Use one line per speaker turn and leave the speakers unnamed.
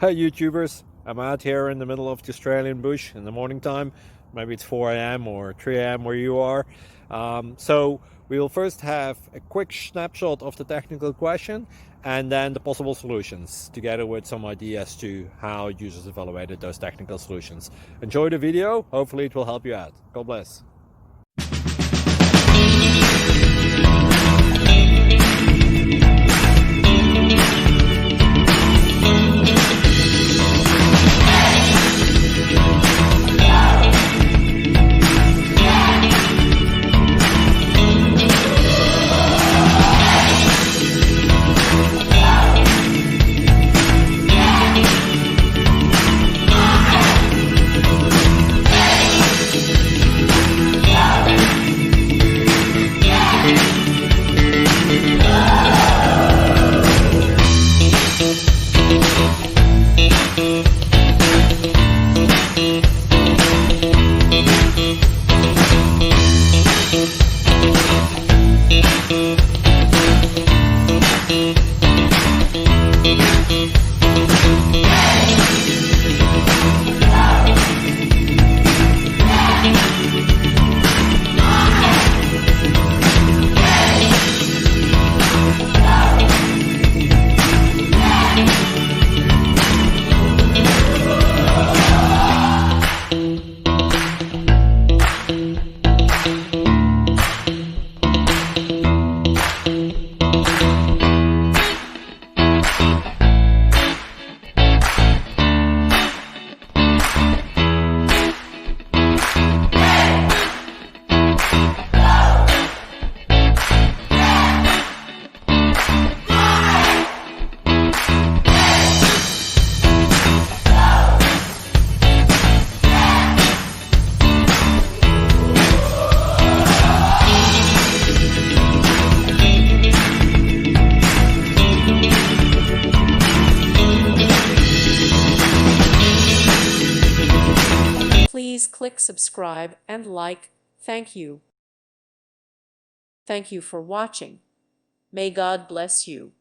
Hey YouTubers, I'm out here in the middle of the Australian bush in the morning time. Maybe it's 4 a.m. or 3 a.m. where you are. So we'll first have a quick snapshot of the technical question and then the possible solutions, together with some ideas to how users evaluated those technical solutions. Enjoy the video, hopefully it will help you out. God bless.
Please click subscribe and like. Thank you. Thank you for watching. May God bless you.